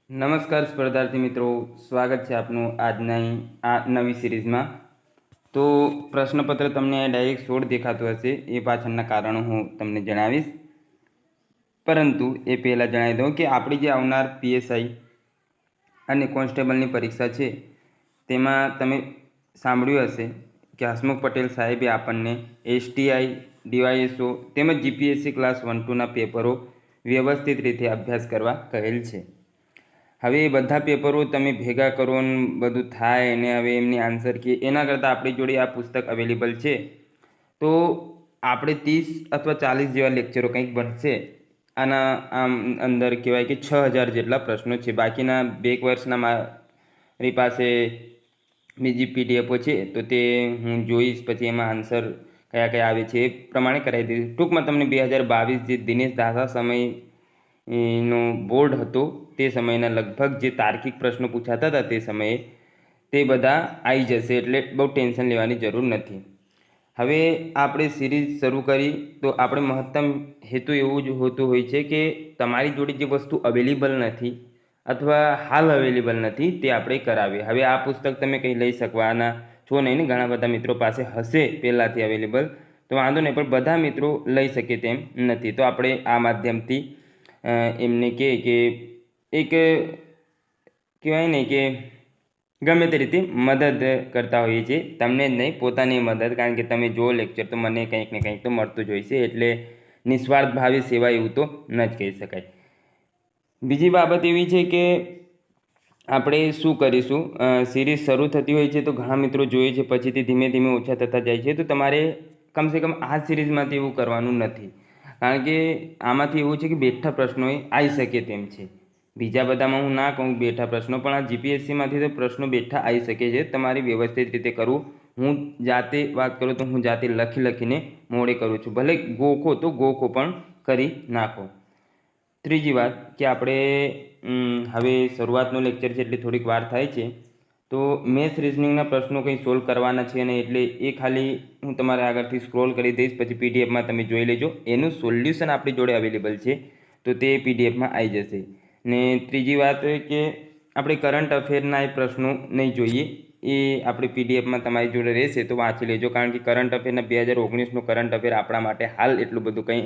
નમસ્કાર સ્પર્ધાર્થી મિત્રો, સ્વાગત છે આપનું આજના આ નવી સિરીઝમાં। તો પ્રશ્નપત્ર તમને ડાયરેક્ટ 16 દેખાતું હશે, એ પાછળના કારણો હું તમને જણાવીશ, પરંતુ એ પહેલાં જણાવી દઉં કે આપણી જે આવનાર પીએસઆઈ અને કોન્સ્ટેબલની પરીક્ષા છે તેમાં તમે સાંભળ્યું હશે કે હસમુખ પટેલ સાહેબે આપણને એસટીઆઈ, ડીવાયએસઓ તેમજ જીપીએસસી ક્લાસ 1-2ના પેપરો વ્યવસ્થિત રીતે અભ્યાસ કરવા કહેલ છે। હવે એ બધા પેપરો તમે ભેગા કરો ને બધું થાય અને હવે એમની આન્સર કે એના કરતાં આપણી જોડે આ પુસ્તક અવેલેબલ છે, તો આપણે 30 અથવા 40 જેવા લેક્ચરો કંઈક બનશે। આના આમ અંદર કહેવાય કે 6000 જેટલા પ્રશ્નો છે। બાકીના 2 વર્ષના મારી પાસે બીજી પીડીએફો છે, તો તે હું જોઈશ, પછી એમાં આન્સર કયા કયા આવે છે એ પ્રમાણે કરાવી દઈશ। ટૂંકમાં તમને 2022 જે દિનેશ દાસા સમયનો બોર્ડ હતો તે સમયના લગભગ જે તાર્કિક પ્રશ્નો પૂછાતા હતા તે સમયે તે બધા આવી જશે, એટલે બહુ ટેન્શન લેવાની જરૂર નથી। હવે આપણે સિરીઝ શરૂ કરી તો આપણે મહત્તમ હેતુ એવું જ હોતું હોય છે કે તમારી જોડે જે વસ્તુ અવેલેબલ નથી અથવા હાલ અવેલેબલ નથી તે આપણે કરાવીએ। હવે આ પુસ્તક તમે કંઈ લઈ શકવાના છો નહીં ને, ઘણા બધા મિત્રો પાસે હશે પહેલાંથી અવેલેબલ, તો વાંધો નહીં, પણ બધા મિત્રો લઈ શકે તેમ નથી। તો આપણે આ માધ્યમથી એમને કે એક કહેવાય ને કે ગમે તે રીતે મદદ કરતા હોઈએ છીએ, તમને જ નહીં પોતાની મદદ, કારણ કે તમે જો લેક્ચર તો મને કંઈક ને કંઈક તો મળતું જ હોય છે, એટલે નિસ્વાર્થ ભાવે સેવા એવું તો ન જ કહી શકાય। બીજી બાબત એવી છે કે આપણે શું કરીશું, સિરીઝ શરૂ થતી હોય છે તો ઘણા મિત્રો જોઈએ છે, પછીથી ધીમે ધીમે ઓછા થતા જાય છે, તો તમારે કમસે કમ આ સિરીઝમાંથી એવું કરવાનું નથી, કારણ કે આમાંથી એવું છે કે બેઠા પ્રશ્નો આવી શકે તેમ છે। બીજા બધામાં હું ના કહું બેઠા પ્રશ્નો, પણ આ જીપીએસસીમાંથી તો પ્રશ્નો બેઠા આવી શકે છે, તમારે વ્યવસ્થિત રીતે કરવું। હું જાતે વાત કરું તો હું જાતે લખીને મોડે કરું છું, ભલે ગોખો તો ગોખો પણ કરી નાખો। ત્રીજી વાત કે આપણે હવે શરૂઆતનો લેક્ચર છે એટલે થોડીક વાર થાય છે, તો મેથ્સ રિઝનિંગના પ્રશ્નો કંઈ સોલ્વ કરવાના છે ને, એટલે એ ખાલી હું તમારે આગળથી સ્ક્રોલ કરી દઈશ, પછી પીડીએફમાં તમે જોઈ લેજો, એનું સોલ્યુશન આપણી જોડે અવેલેબલ છે, તો તે પીડીએફમાં આવી જશે। ને ત્રીજી વાત કે આપણે કરંટ અફેરના એ પ્રશ્નો નહીં જોઈએ, એ આપણે પીડીએફમાં તમારી જોડે રહેશે તો વાંચી લેજો, કારણ કે કરંટ અફેરના 2019નું કરંટ અફેર આપણા માટે હાલ એટલું બધું કંઈ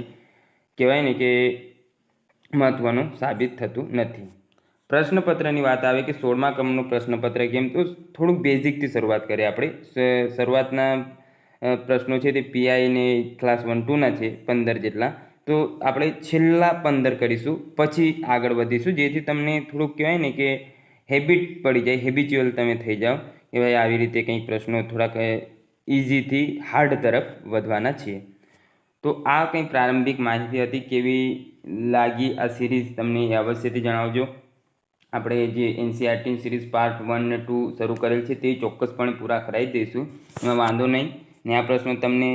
કહેવાય ને કે મહત્ત્વનું સાબિત થતું નથી। પ્રશ્નપત્રની વાત આવે કે 16મા ક્રમનું પ્રશ્નપત્ર કેમ, તો થોડુંક બેઝિકથી શરૂઆત કરીએ આપણે। શરૂઆતના પ્રશ્નો છે તે પીઆઈને ક્લાસ 1-2ના છે 15 જેટલા, તો આપણે છેલ્લા 15 કરીશું, પછી આગળ વધીશું, જેથી તમને થોડુંક કહેવાય ને કે હેબિટ પડી જાય, હેબિચ્યુઅલ તમે થઈ જાઓ કે ભાઈ આવી રીતે કંઈક પ્રશ્નો થોડાક ઇઝીથી હાર્ડ તરફ વધવાના છીએ। તો આ કંઈ પ્રારંભિક માહિતી હતી, કેવી લાગી આ સિરીઝ તમને અવશ્યથી જણાવજો। આપણે જે એનસીઆરટીની સિરીઝ પાર્ટ 1 અને 2 શરૂ કરેલ છે તે ચોક્કસપણે પૂરા કરાવી દઈશું, એમાં વાંધો નહીં। ને આ પ્રશ્નો તમને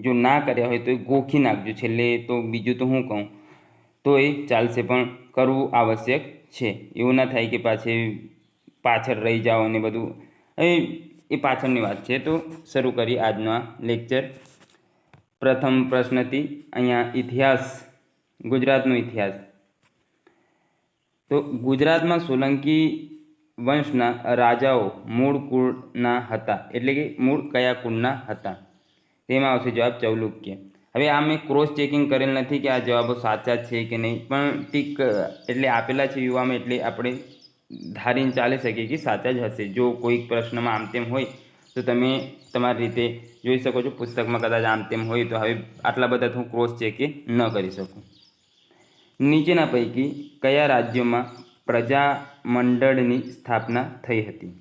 જો ના કર્યા હોય તો એ ગોખી નાખજો છેલ્લે, તો બીજું તો હું કહું તો એ ચાલશે, પણ કરવું આવશ્યક છે। એવું ના થાય કે પાછળ રહી જાઓ અને બધું, એ પાછળની વાત છે। તો શરૂ કરીએ આજનો આ લેક્ચર। પ્રથમ પ્રશ્નથી અહીંયા ઇતિહાસ, ગુજરાતનો ઇતિહાસ। તો ગુજરાતમાં સોલંકી વંશના રાજાઓ મૂળ કુળના હતા, એટલે કે મૂળ કયા કુળના હતા, તેમાં આવશે જવાબ ચૌલુક્ય। હવે આ મેં ક્રોસ ચેકિંગ કરેલ નથી કે આ જવાબો સાચા છે કે નહીં, પણ ટીક એટલે આપેલા છે યુવામાં, એટલે આપણે ધારીને ચાલી શકીએ કે સાચા જ હશે। જો કોઈક પ્રશ્નમાં આમ તેમ હોય તો તમે તમારી રીતે જોઈ શકો છો, પુસ્તકમાં કદાચ આમ તેમ હોય તો હવે આટલા બધા હું ક્રોસ ચેક ન કરી શકું। નીચેના પૈકી કયા રાજ્યોમાં પ્રજામંડળની સ્થાપના થઈ હતી,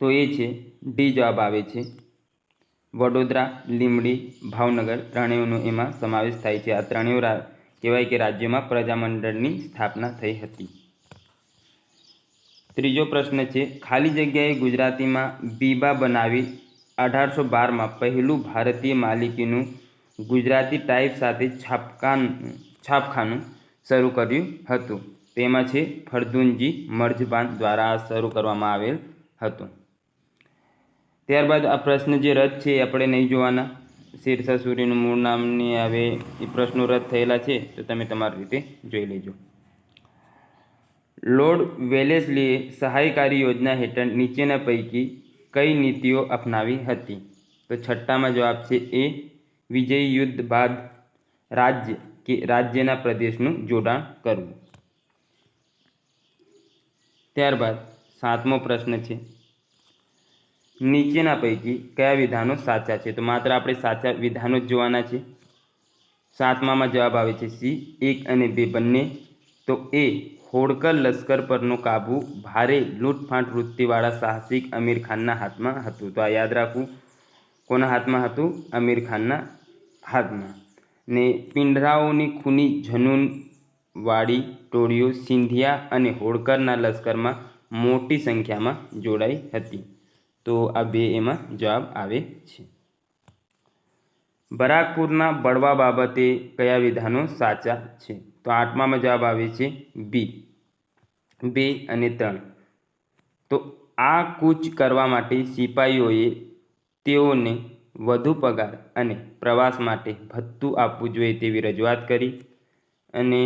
તો એ છે ડી જવાબ આવે છે વડોદરા, લીંબડી, ભાવનગર, ત્રણેયનો એમાં સમાવેશ થાય છે। આ ત્રણેય કહેવાય કે રાજ્યોમાં પ્રજામંડળની સ્થાપના થઈ હતી। ત્રીજો પ્રશ્ન છે ખાલી જગ્યાએ ગુજરાતીમાં બીબા બનાવી 1812માં પહેલું ભારતીય માલિકીનું ગુજરાતી ટાઈપ સાથે છાપખાનું શરૂ કર્યું હતું, તેમાં છે ફરદુનજી મર્ઝબાન દ્વારા શરૂ કરવામાં આવેલ હતું। ત્યારબાદ આ પ્રશ્ન જે રદ છે એ આપણે નહીં જોવાના, શેરશાહ સૂરીનું મૂળ નામની આવે એ પ્રશ્નો રદ થયેલા છે, તો તમે તમારી રીતે જોઈ લેજો। લોર્ડ વેલેસ્લીએ સહાયકારી યોજના હેઠળ નીચેના પૈકી કઈ નીતિઓ અપનાવી હતી? તો છઠ્ઠામાં જવાબ છે એ. વિજયી યુદ્ધ બાદ રાજ્યના પ્રદેશનું જોડાણ કરવું. ત્યારબાદ 7મો પ્રશ્ન છે, નીચેના પૈકી કયા વિધાનો સાચા છે? તો માત્ર આપણે સાચા વિધાનો જ જોવાના છે. 7મામાં જવાબ આવે છે સી, 1 અને 2 બંને. તો એ, હોડકર લશ્કર પરનો કાબુ ભારે લૂંટફાટ વૃત્તિવાળા સાહસિક અમીર ખાનના હાથમાં હતું. તો આ યાદ રાખવું, કોના હાથમાં હતું? અમીર ખાનના હાથમાં. ને પિંઢરાઓની ખૂની જનૂનવાળી ટોળીઓ સિંધિયા અને હોડકરના લશ્કરમાં મોટી સંખ્યામાં જોડાઈ હતી. તો આ 2 એમાં જવાબ આવે છે. બરાકપુરના બળવા બાબતે કયા વિધાનો સાચા છે? તો 8મામાં જવાબ આવે છે બી, 2 અને 3. તો આ કૂચ કરવા માટે સિપાહીઓએ તેઓને વધુ પગાર અને પ્રવાસ માટે ભથ્થું આપવું જોઈએ તેવી રજૂઆત કરી. અને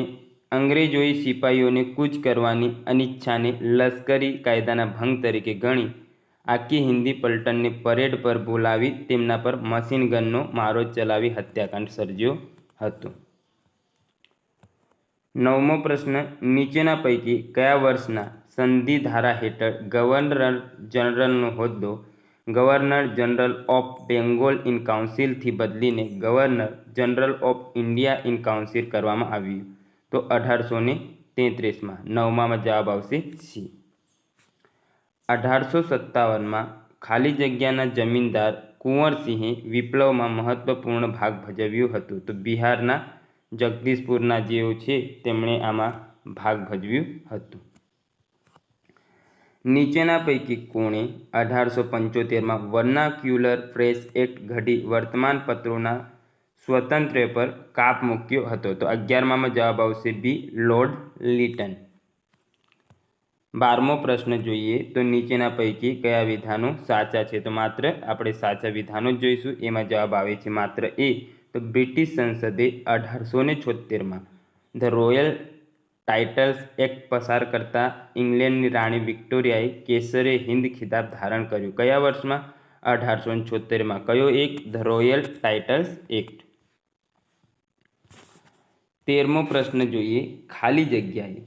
અંગ્રેજોએ સિપાહીઓને કૂચ કરવાની અનિચ્છાને લશ્કરી કાયદાના ભંગ તરીકે ગણી આખી હિન્દી પલટનને પરેડ પર બોલાવી તેમના પર મશીન ગનનો મારો ચલાવી હત્યાકાંડ સર્જ્યો હતો. 9મો પ્રશ્ન, નીચેના પૈકી કયા વર્ષના સંધિ ધારા હેઠળ ગવર્નર જનરલનો હોદ્દો governor general of Bengal in કાઉન્સિલથી બદલીને governor general of India in council કરવામાં આવ્યું? તો 1833માં. 9મામાં જવાબ આવશે સી. 1857માં ખાલી જગ્યાના જમીનદાર કુંવરસિંહે વિપ્લવમાં મહત્વપૂર્ણ ભાગ ભજવ્યો હતો. તો બિહારના જગદીશપુરના જેઓ છે તેમણે આમાં ભાગ ભજવ્યું હતું. નીચેના પૈકી કોણે 1875માં વર્નાક્યુલર પ્રેસ એક્ટ ઘડી વર્તમાનપત્રોના સ્વાતંત્ર્ય પર કાપ મૂક્યો હતો? તો 11મામાં જવાબ આવશે બી, લોર્ડ લીટન. 12મો પ્રશ્ન જોઈએ તો નીચેના પૈકી કયા વિધાનો સાચા છે? તો માત્ર આપણે સાચા વિધાનો જ જોઈશું. એમાં જવાબ આવે છે માત્ર એ. તો બ્રિટિશ સંસદે 1876માં ધ રોયલ ટાઇટલ્સ એક્ટ પસાર કરતા ઇંગ્લેન્ડની રાણી વિક્ટોરિયાએ કેસરે હિન્દ ખિતાબ ધારણ કર્યું. કયા વર્ષમાં? 1876માં. કયો act? The royal titles act. 13મો પ્રશ્ન જોઈએ, ખાલી જગ્યાએ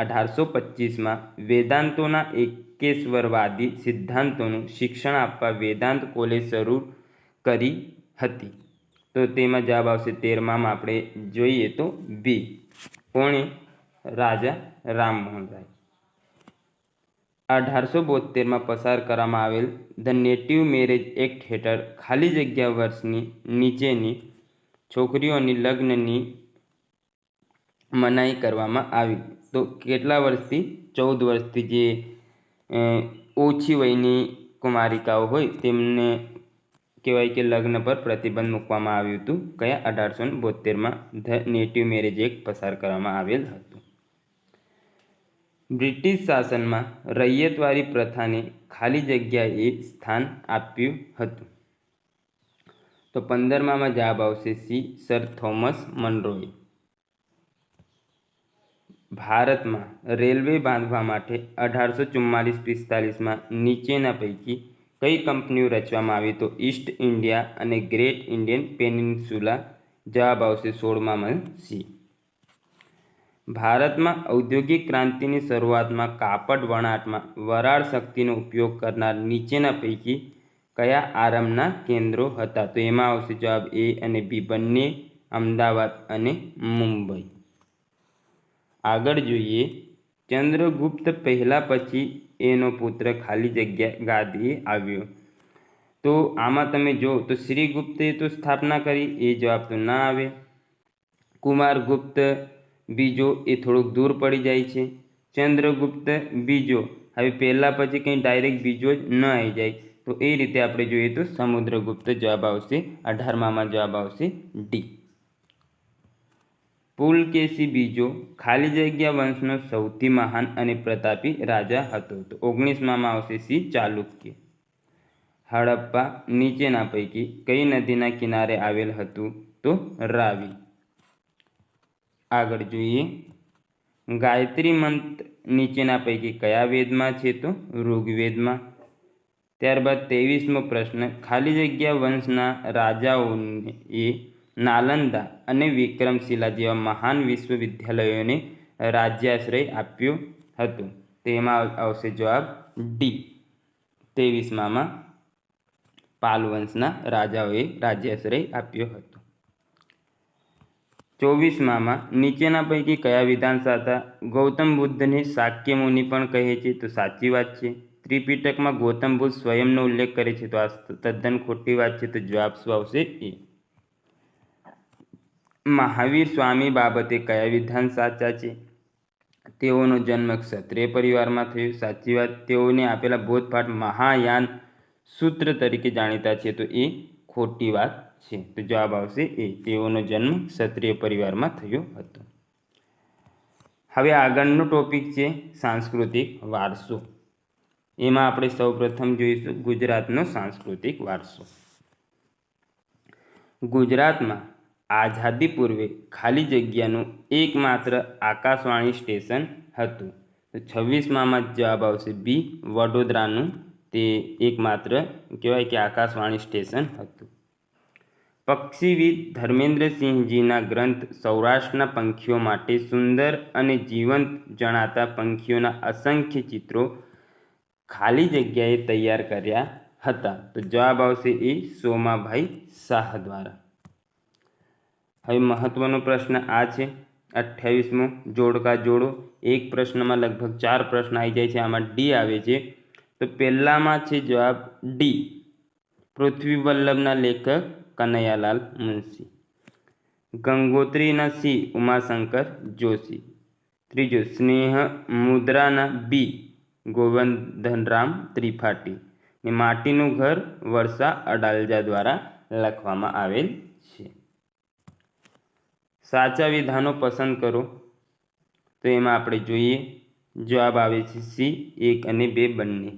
1825માં વેદાંતોના એકેશ્વરવાદી સિદ્ધાંતોનું શિક્ષણ આપવા વેદાંત કોલેજ શરૂ કરી હતી? તો તેમાં જવાબ આવશે 13મામાં આપણે જોઈએ તો બી. કોણે? રાજા રામમોહન રાય. 1872માં પસાર કરવામાં આવેલ ધ નેટિવ મેરેજ એક્ટ હેઠળ ખાલી જગ્યા વર્ષની નીચેની છોકરીઓની લગ્નની મનાઈ કરવામાં આવી. તો કેટલા વર્ષથી? 14 વર્ષથી. જે ઓછી વયની કુમારિકાઓ હોય તેમને કહેવાય કે લગ્ન પર પ્રતિબંધ મૂકવામાં આવ્યું હતું. કયા? 1872માં ધ નેટિવ મેરેજ એક્ટ પસાર કરવામાં આવેલ હતું. બ્રિટિશ શાસનમાં રૈયતવારી પ્રથાને ખાલી જગ્યાએ સ્થાન આપ્યું હતું? તો 15મામાં જવાબ આવશે સી, સર થોમસ મનરોએ. ભારતમાં રેલવે બાંધવા માટે 1844-45માં નીચેના પૈકી કઈ કંપનીઓ રચવામાં આવી? તો ઈસ્ટ ઇન્ડિયા અને ગ્રેટ ઇન્ડિયન પેનિન્સ્યુલા. જવાબ આવશે 16મામાં સી. ભારતમાં ઔદ્યોગિક ક્રાંતિની શરૂઆતમાં કાપડ વણાટમાં વરાળ શક્તિનો ઉપયોગ કરનાર નીચેના પૈકી કયા આરંભના કેન્દ્રો હતા? તો એમાં આવશે જવાબ એ અને બી બંને, અમદાવાદ અને મુંબઈ. આગળ જોઈએ, ચંદ્રગુપ્ત પહેલા પછી એનો પુત્ર ખાલી જગ્યા ગાદીએ આવ્યો? તો આમાં તમે જો તો શ્રીગુપ્તે તો સ્થાપના કરી, એ જવાબ તો ના આવે. કુમારગુપ્ત બીજો એ થોડુંક દૂર પડી જાય છે. ચંદ્રગુપ્ત બીજો, હવે પહેલાં પછી કંઈ ડાયરેક્ટ બીજો જ ન આવી જાય. તો એ રીતે આપણે જોઈએ તો સમુદ્રગુપ્ત જવાબ આવશે. 18મામાં જવાબ આવશે ડી. પુલકેશી બીજો ખાલી જગ્યા વંશનો સૌથી મહાન અને પ્રતાપી રાજા હતો? તો 19મામાં આવશે સી, ચાલુક્ય. હડપ્પા નીચેના પૈકી કઈ નદીના કિનારે આવેલ હતું? તો રાવી. આગળ જોઈએ, ગાયત્રી મંત્ર નીચેના પૈકી કયા વેદમાં છે? તો ઋગ્વેદમાં. ત્યારબાદ 23મો પ્રશ્ન, ખાલી જગ્યા વંશના રાજાઓએ નાલંદા અને વિક્રમશિલા જેવા મહાન વિશ્વવિદ્યાલયોને રાજ્યાશ્રય આપ્યો હતો. તેમાં આવશે જવાબ ડી. 23માં પાલ વંશના રાજાઓએ રાજ્યાશ્રય આપ્યો હતો. 24માં નીચેના પૈકી કયા વિધાનશાસ્ત્ર ગૌતમ બુદ્ધને શાક્ય મુનિ પણ કહે છે? તો સાચી વાત છે. ત્રિપિટકમાં ગૌતમ બુદ્ધ સ્વયંનો ઉલ્લેખ કરે છે, તો આ તદ્દન ખોટી વાત છે. તો જવાબ શું આવશે? એ. મહાવીર સ્વામી બાબતે કયા વિધાન સાચા છે? તેઓનો જન્મ ક્ષત્રિય પરિવારમાં થયો. સાચી વાત. તેઓને આપેલા બોધપાઠ મહાયાન સૂત્ર તરીકે જાણીતા છે, તો એ ખોટી વાત છે. તો જવાબ આવશે એ. તેઓનો જન્મ ક્ષત્રિય પરિવારમાં થયો હતો. હવે આગળનો ટોપિક છે સાંસ્કૃતિક વારસો. એમાં આપણે સૌપ્રથમ જોઈશું ગુજરાતનો સાંસ્કૃતિક વારસો. ગુજરાતમાં આઝાદી પૂર્વે ખાલી જગ્યાનું એકમાત્ર આકાશવાણી સ્ટેશન હતું. તો 26માં જવાબ આવશે બી. વડોદરાનું તે એકમાત્ર કહેવાય કે આકાશવાણી સ્ટેશન હતું. પક્ષીવિદ ધર્મેન્દ્રસિંહજીના ગ્રંથ સૌરાષ્ટ્રના પંખીઓ માટે સુંદર અને જીવંત જણાતા પંખીઓના અસંખ્ય ચિત્રો ખાલી જગ્યાએ તૈયાર કર્યા હતા. તો જવાબ આવશે એ. સોમાભાઈ શાહ દ્વારા. હવે મહત્વનો પ્રશ્ન આ છે 28મો, જોડકા જોડો. એક પ્રશ્નમાં લગભગ 4 પ્રશ્ન આવી જાય છે. આમાં ડી આવે છે. તો પહેલામાં છે જવાબ ડી. પૃથ્વી વલ્લભના લેખક કનૈયાલાલ મુનશી. ગંગોત્રીના સી. ઉમાશંકર જોશી. ત્રીજો સ્નેહ મુદ્રાના બી. ગોવર્ધનરામ ત્રિપાઠી. ને માટીનું ઘર વર્ષા અડાલજા દ્વારા લખવામાં આવેલ છે. સાચા વિધાનો પસંદ કરો. તો એમાં આપણે જોઈએ જવાબ આવે છે સી. 1 અને 2 બંને.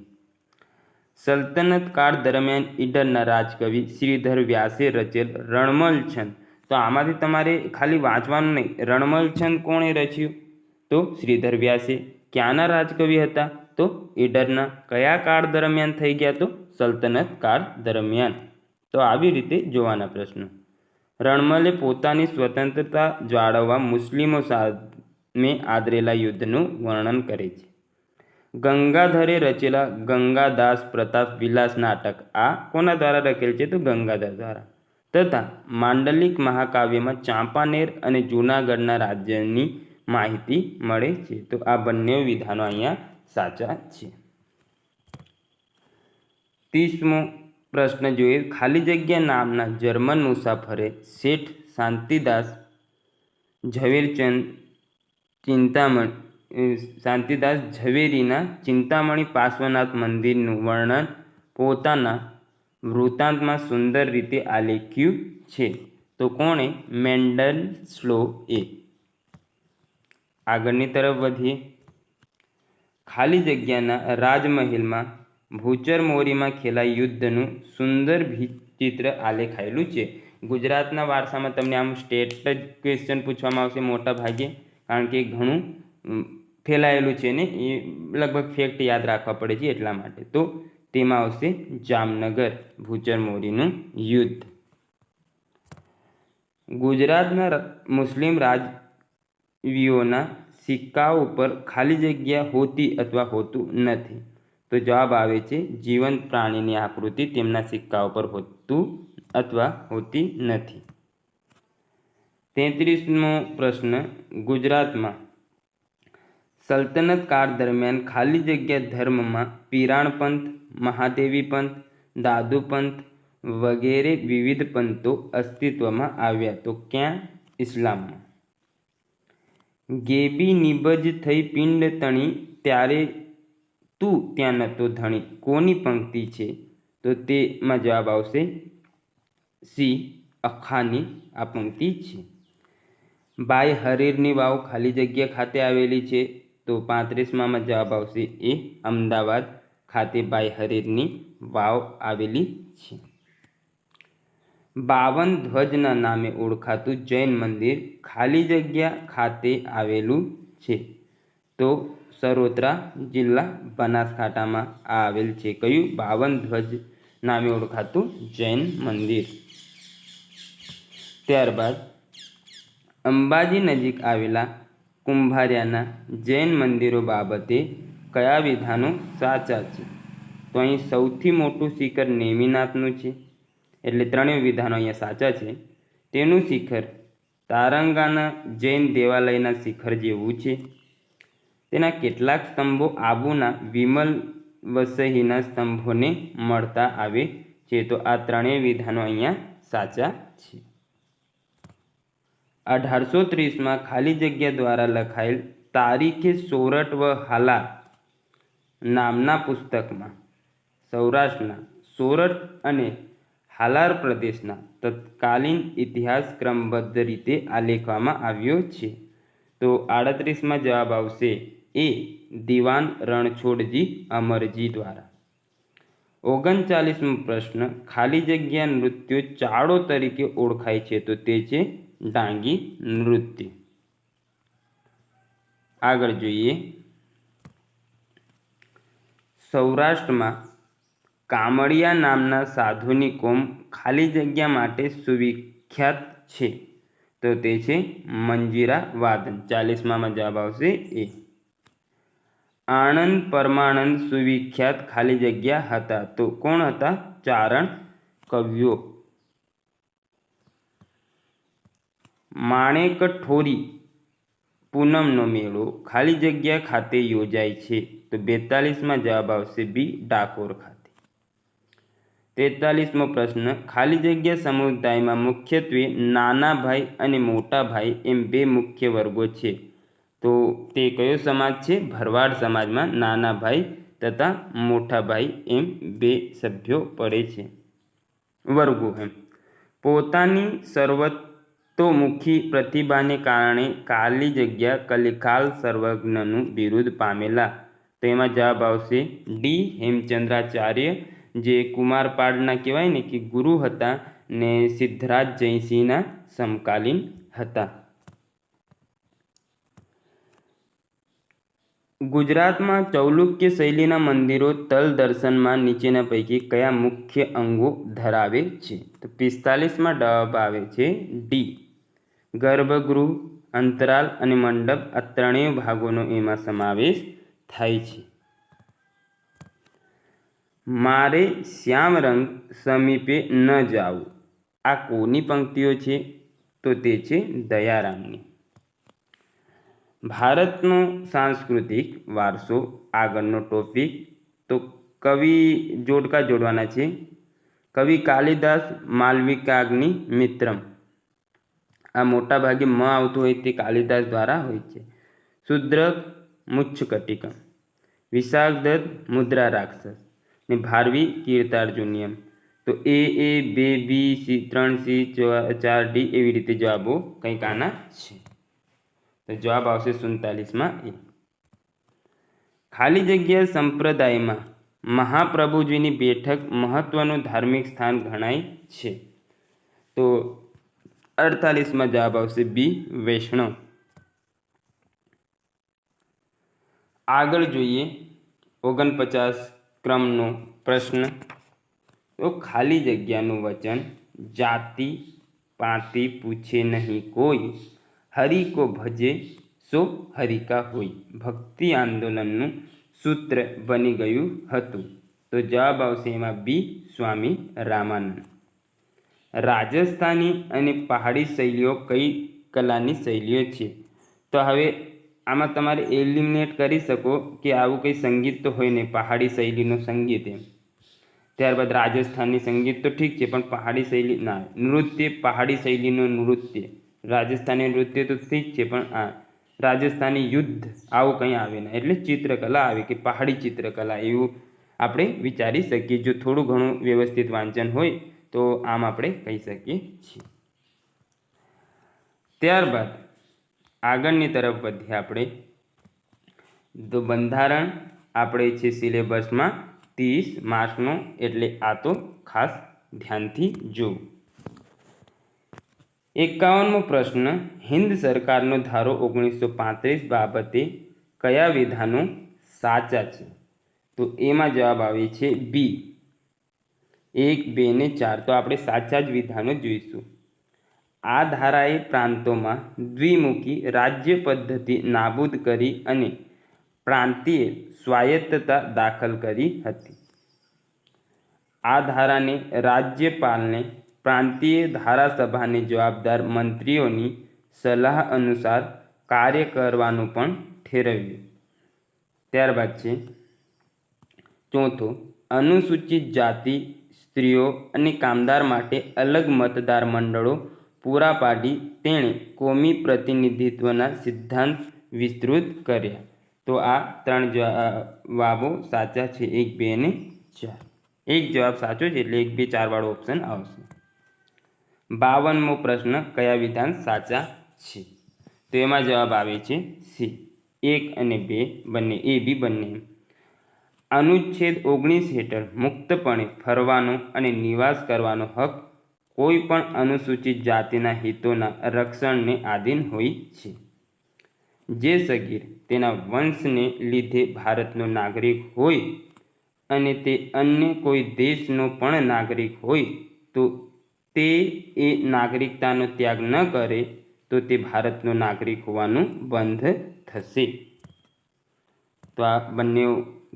સલ્તનત કાળ દરમિયાન ઈડરના રાજકવિ શ્રીધર વ્યાસે રચેલ રણમલ છંદ. તો આમાંથી તમારે ખાલી વાંચવાનું નહીં. રણમલ છંદ કોણે રચ્યું? તો શ્રીધર વ્યાસે. ક્યાંના રાજકવિ હતા? તો ઈડરના. કયા કાળ દરમિયાન થઈ ગયા? તો સલ્તનત કાળ દરમિયાન. તો આવી રીતે જોવાના પ્રશ્નો. રણમલે પોતાની સ્વતંત્રતા જાળવવા મુસ્લિમો સામે આદરેલા યુદ્ધનું વર્ણન કરે છે. ગંગાધરે રચેલા ગંગાદાસ પ્રતાપ વિલાસ નાટક આ કોના દ્વારા લખેલ છે? તો ગંગાધર દ્વારા. તથા માંડલિક મહાકાવ્યમાં ચાંપાનેર અને જૂનાગઢના રાજ્યની માહિતી મળે છે. તો આ બંને વિધાનો અહીંયા સાચા છે. 30મો પ્રશ્ન જોઈએ. ખાલી જગ્યા નામના જર્મન મુસાફરે શેઠ શાંતિદાસ ઝવેરીના ચિંતામણી પાર્શ્વનાથ મંદિરનું વર્ણન પોતાના વૃત્તાંતમાં સુંદર રીતે આલેખ્યું છે. તો કોણે? મેન્ડલસ્લોએ. આગળની તરફ વધીએ. ખાલી જગ્યાના રાજમહેલમાં ભૂચર મોરીમાં ખેલાય યુદ્ધનું સુંદર ચિત્ર આલેખાયેલું છે. ગુજરાતના વારસામાં તમને આમ સ્ટેટ જ ક્વેશ્ચન પૂછવામાં આવશે મોટા ભાગે, કારણ કે ઘણું ફેલાયેલું છે ને એ લગભગ ફેક્ટ યાદ રાખવા પડે છે એટલા માટે. તો તેમાં આવશે જામનગર ભૂચર મોરીનું યુદ્ધ. ગુજરાતના મુસ્લિમ રાજવીઓના સિક્કાઓ ઉપર ખાલી જગ્યા હોતી અથવા હોતું નથી. તો જવાબ આવે છે જીવંત પ્રાણીની આકૃતિ તેમના સિક્કા ઉપર હોતું અથવા હોતી નથી. 33મો પ્રશ્ન. ગુજરાતમાં સલ્તનત કાળ દરમિયાન ખાલી જગ્યા ધર્મમાં પિરાણ પંથ, મહાદેવી પંથ, દાદુ પંથ વગેરે વિવિધ પંથો અસ્તિત્વમાં આવ્યા. તો ક્યાં? ઇસ્લામમાં. ગેબી નિબજ થઈ પિંડ તણી ત્યારે તું ત્યાં નતો ધણી કોની પંક્તિ છે? તો તેમાં જવાબ આવશે સી. અખાની આ પંક્તિ છે. બાય હરીરની વાવ ખાલી જગ્યા ખાતે આવેલી છે. તો 35માં જવાબ આવશે એ. અમદાવાદ ખાતે બાય હરીરની વાવ આવેલી છે. 52 ધ્વજના નામે ઓળખાતું જૈન મંદિર ખાલી જગ્યા ખાતે આવેલું છે? તો સરોત્રા જિલ્લા બનાસકાંઠામાં આવેલ છે. કયું? 52 ધ્વજ નામે ઓળખાતું જૈન મંદિર. ત્યારબાદ અંબાજી નજીક આવેલા કુંભારિયાના જૈન મંદિરો બાબતે કયા વિધાનો સાચા છે? તો અહીં સૌથી મોટું શિખર નેમિનાથનું છે, એટલે ત્રણેય વિધાનો અહીંયા સાચા છે. તેનું શિખર તારંગાના જૈન દેવાલયના શિખર જેવું છે. તેના કેટલાક સ્તંભો આબુના વિમલ વસહીના સ્તંભોને મળતા આવે છે. તો આ ત્રણેય વિધાનો અહીંયા સાચા છે. 1830માં ખાલી જગ્યા દ્વારા લખાયેલ તારીખે સોરઠ વ હાલાર નામના પુસ્તકમાં સૌરાષ્ટ્રના સોરઠ અને હાલાર પ્રદેશના તત્કાલીન ઇતિહાસ ક્રમબદ્ધ રીતે આલેખવામાં આવ્યો છે. તો 38માં જવાબ આવશે એ દિવાન રણછોડજી અમરજી દ્વારા. 39મો પ્રશ્ન, ખાલી જગ્યા નૃત્યો ચાળો તરીકે ઓળખાય છે? તો તે છે ડાંગી નૃત્ય. આગળ જોઈએ, સૌરાષ્ટ્રમાં કામળિયા નામના સાધુની કોમ ખાલી જગ્યા માટે સુવિખ્યાત છે? તો તે છે મંજીરા વાદન. 40માં જવાબ આવશે એ. આણંદ પરમાનંદ સુવિખ્યાત ખાલી જગ્યા હતા? તો કોણ હતા? ચારણ કવિઓ. માણેકઠોરી પૂનમનો મેળો ખાલી જગ્યા ખાતે યોજાય છે? તો 42માં જવાબ આવશે બી ડાકોર ખાતે. 43મો પ્રશ્ન, ખાલી જગ્યા સમુદાયમાં મુખ્યત્વે નાના ભાઈ અને મોટા ભાઈ એમ બે મુખ્ય વર્ગો છે. તો તે કયો સમાજ છે? ભરવાડ સમાજમાં નાના ભાઈ તથા મોટા ભાઈ એમ બે સભ્યો પડે છે, વર્ગો એમ. પોતાની સર્વતોમુખી પ્રતિભાને કારણે ખાલી જગ્યા કલિકાલ સર્વજ્ઞનું બિરુદ પામેલા? તો એમાં જવાબ આવશે ડી હેમચંદ્રાચાર્ય, જે કુમારપાળના કહેવાય ને કે ગુરુ હતા ને સિદ્ધરાજ જયસિંહના સમકાલીન હતા. ગુજરાતમાં ચૌલુક્ય શૈલીના મંદિરો તલ દર્શનમાં નીચેના પૈકી કયા મુખ્ય અંગો ધરાવે છે? તો 45માં જવાબ આવે છે ડી ગર્ભગૃહ, અંતરાલ અને મંડપ. આ ત્રણેય ભાગોનો એમાં સમાવેશ થાય છે. મારે શ્યામ રંગ સમીપે ન જાવું, આ કોની પંક્તિઓ છે? તો તે છે દયારામની. ભારતનો સાંસ્કૃતિક વારસો આગળનો ટોપિક. તો કવિ જોડકા જોડવાના છે. કવિ કાલિદાસ માલવિકાગ્નિ મિત્રમ. આ મોટા ભાગે મ આવતું હોય તે કાલિદાસ દ્વારા હોય છે. શુદ્રક મુચ્છકટિકમ, વિશાખદત્ત મુદ્રા રાક્ષસ ને ભારવી કીર્તાર્જુનિયમ. તો એ 2 બી સી 3 સી 4 ડી એવી રીતે જવાબો કંઈક આના છે. તો જવાબ આવશે 47માં એ. ખાલી જગ્યા સંપ્રદાયમાં મહાપ્રભુજીની બેઠક મહત્વનું ધાર્મિક સ્થાન ગણાય છે? તો 48માં જવાબ આવશે બી વૈષ્ણવ. આગળ જોઈએ 49 ક્રમનો પ્રશ્ન. તો ખાલી જગ્યાનું વચન જાતિ પાતિ પૂછે નહીં કોઈ, હરિ કો ભજે સો હરિ કા હોય, ભક્તિ આંદોલનનું સૂત્ર બની ગયું હતું? તો જવાબ આવશે એમાં બી સ્વામી રામાનંદ. રાજસ્થાની અને પહાડી શૈલીઓ કઈ કલાની શૈલીઓ છે? તો હવે આમાં તમારે એલિમિનેટ કરી શકો કે આવું કંઈ સંગીત તો હોય નહીં, પહાડી શૈલીનું સંગીત એમ. ત્યારબાદ રાજસ્થાની સંગીત તો ઠીક છે, પણ પહાડી શૈલી ના. નૃત્ય પહાડી શૈલીનું નૃત્ય, રાજસ્થાની નૃત્ય તો ઠીક છે, પણ આ રાજસ્થાની યુદ્ધ આવું કંઈ આવે ના. એટલે ચિત્રકલા આવે કે પહાડી ચિત્રકલા એવું આપણે વિચારી શકીએ. જો થોડું ઘણું વ્યવસ્થિત વાંચન હોય તો આમ આપણે કહી શકીએ છીએ. ત્યારબાદ આગળની તરફ વધીએ આપણે. તો બંધારણ આપણે છે સિલેબસમાં 30 માર્ક્સનો, એટલે આ તો ખાસ ધ્યાનથી જોવું. 51મો પ્રશ્ન, હિન્દ સરકારનો ધારો 1935 બાબતે કયા વિધાનો સાચા છે? તો એમાં જવાબ આવે છે બી, 1, 2 ને 4. તો આપણે સાચા જ વિધાનો જોઈશું. આ ધારાએ પ્રાંતોમાં દ્વિમુખી રાજ્ય પદ્ધતિ નાબૂદ કરી અને પ્રાંતીય સ્વાયત્તતા દાખલ કરી હતી. આ ધારાને રાજ્યપાલને પ્રાંતીય ધારાસભાને જવાબદાર મંત્રીઓની સલાહ અનુસાર કાર્ય કરવાનું પણ ઠેરવ્યું. ત્યારબાદ છે ચોથો, અનુસૂચિત જાતિ, સ્ત્રીઓ અને કામદાર માટે અલગ મતદાર મંડળો પૂરા પાડી તેણે કોમી પ્રતિનિધિત્વના સિદ્ધાંત વિસ્તૃત કર્યા. તો આ 3 જવાબો સાચા છે, 1, 2 અને 4. એક જવાબ સાચો છે એટલે 1, 2, 4 વાળો ઓપ્શન આવશે. 52મો પ્રશ્ન, કયા વિધાન સાચા છે? તો એમાં જવાબ આવે છે સી, 1 અને 2 બંને, એ બી બંને. અનુચ્છેદ 19 હેઠળ મુક્તપણે ફરવાનો અને નિવાસ કરવાનો હક કોઈ પણ અનુસૂચિત જાતિના હિતોના રક્ષણને આધીન હોય છે. જે સગીર તેના વંશને લીધે ભારતનો નાગરિક હોય અને તે અન્ય કોઈ દેશનો પણ નાગરિક હોય તો તે એ નાગરિકતાનો ત્યાગ ન કરે તો તે ભારતનો નાગરિક હોવાનું બંધ થશે. તો આ બંને